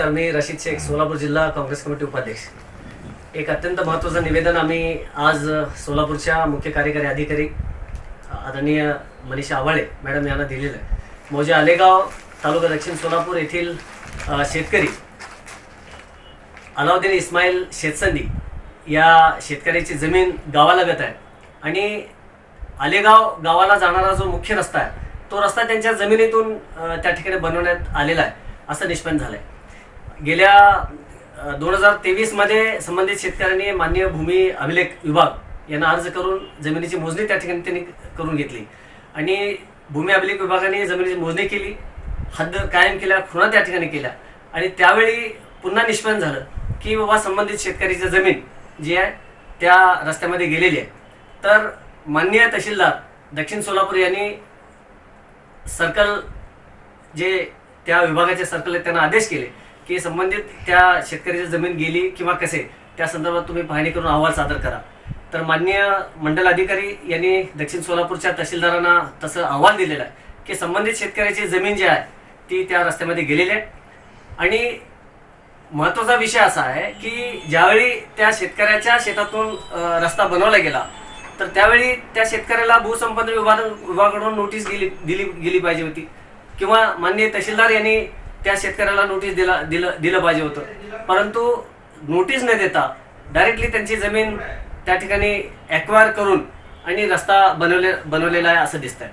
नमस्कार, मी रशीद शेख, सोलापूर जिल्हा काँग्रेस कमिटी उपाध्यक्ष। एक अत्यंत महत्त्वाचं निवेदन आम्ही आज सोलापूरच्या मुख्य कार्यकारी अधिकारी आदरणीय मनीषा आवाळे मॅडम यांना दिलेलं आहे। मौजे आलेगाव तालुका दक्षिण सोलापूर येथील शेतकरी अलाउद्दीन इस्माईल शेतसंदी या शेतकऱ्याची जमीन गावालगत आहे आणि आलेगाव गावाला जाणारा जो मुख्य रस्ता आहे तो रस्ता त्यांच्या जमिनीतून त्या ठिकाणी बनवण्यात आलेला आहे असं निष्पन्न झालंय। गेल्या 2023 मध्ये संबंधित शेतकऱ्यांनी माननीय भूमी अभिलेख विभाग यांना अर्ज करून जमिनीची मोजणी त्या ठिकाणी त्यांनी करून घेतली आणि भूमी अभिलेख विभागाने जमिनीची मोजणी केली, हद्द कायम केल्या, खुणा त्या ठिकाणी केल्या आणि त्यावेळी पुन्हा निष्पन्न झालं की बाबा संबंधित शेतकरीची जमीन जी आहे त्या रस्त्यामध्ये गेलेली आहे। तर माननीय तहसीलदार दक्षिण सोलापूर यांनी सर्कल जे त्या विभागाचे सर्कल आहेत त्यांना आदेश केले की संबंधित त्या शेतकऱ्याची जमीन गेली किंवा कसे त्या संदर्भात तुम्ही पाहणी करून अहवाल सादर करा। तर माननीय मंडल अधिकारी यांनी दक्षिण सोलापूरच्या तहसीलदारांना तसं अहवाल दिलेला आहे की संबंधित शेतकऱ्याची जमीन जी आहे ती त्या रस्त्यामध्ये गेलेली आहे। आणि महत्त्वाचा विषय असा आहे की ज्यावेळी त्या शेतकऱ्याच्या शेतातून रस्ता बनवला गेला तर त्यावेळी त्या शेतकऱ्याला भूसंपन्न विभागाकडून नोटीस गेली पाहिजे होती किंवा माननीय तहसीलदार यांनी त्या शेतकऱ्याला नोटीस दिलं पाहिजे होतं, परंतु नोटीस न देता डायरेक्टली त्यांची जमीन त्या ठिकाणी ॲक्वायर करून आणि रस्ता बनवलेला आहे असं दिसतंय।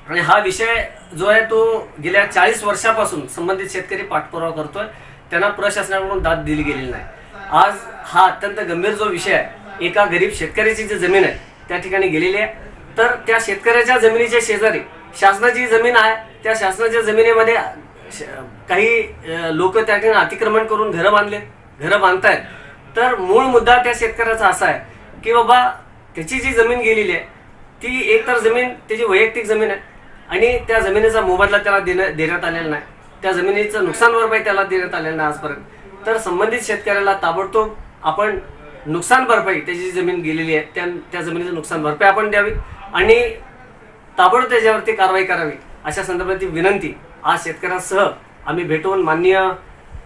आणि हा विषय जो आहे तो गेल्या 40 वर्षापासून संबंधित शेतकरी पाठपुरावा करतोय, त्यांना प्रशासनाकडून दाद दिली गेलेली नाही। आज हा अत्यंत गंभीर जो विषय आहे, एका गरीब शेतकऱ्याची जी जमीन आहे त्या ठिकाणी गेलेली आहे, तर त्या शेतकऱ्याच्या जमिनीच्या शेजारी शासनाची जमीन आहे, त्या शासनाच्या जमिनीमध्ये काही लोक त्या ठिकाणी अतिक्रमण करून घरं बांधतायत। तर मूळ मुद्दा त्या शेतकऱ्याचा असा आहे की बाबा त्याची जी जमीन गेलेली आहे ती एकतर जमीन त्याची वैयक्तिक जमीन आहे आणि त्या जमिनीचा मोबदला त्याला देण्यात आलेला नाही, त्या जमिनीचं नुकसान भरपाई त्याला देण्यात आलेलं नाही आजपर्यंत। तर संबंधित शेतकऱ्याला ताबडतोब आपण नुकसान भरपाई, त्याची जमीन गेलेली आहे त्या जमिनीचं नुकसान भरपाई आपण द्यावी आणि ताबडतोब त्याच्यावरती कारवाई करावी अशा संदर्भातील विनंती आज शेतकऱ्यांसह आम्ही भेटून माननीय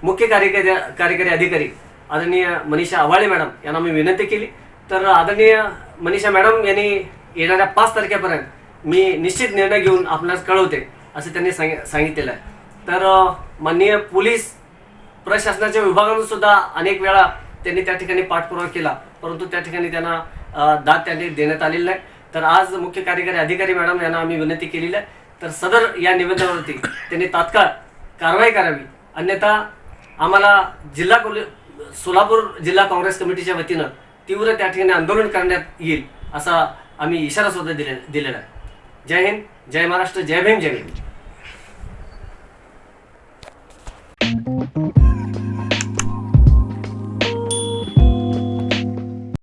मुख्य कार्यकारी अधिकारी आदरणीय मनीषा आवाळे मॅडम यांना मी विनंती केली। तर आदरणीय मनीषा मॅडम यांनी येणाऱ्या 5 तारखेपर्यंत मी निश्चित निर्णय घेऊन आपणास कळवते असं त्यांनी सांगितलेलं आहे। तर माननीय पोलीस प्रशासनाच्या विभागातून सुद्धा अनेक वेळा त्यांनी त्या ठिकाणी पाठपुरावा केला, परंतु त्या ठिकाणी त्यांना दाद त्यांनी देण्यात आलेली नाही। तर आज मुख्य कार्यकारी अधिकारी मॅडम यांना आम्ही विनंती केलेली आहे, तर सदर या निवेदनावरती त्यांनी तात्काळ कारवाई करावी, अन्यथा आम्हाला सोलापूर जिल्हा काँग्रेस कमिटीच्या वतीनं तीव्र त्या ठिकाणी आंदोलन करण्यात येईल असा आम्ही इशारा सुद्धा दिलेला आहे। जय हिंद, जय महाराष्ट्र, जय भीम, जय भीम।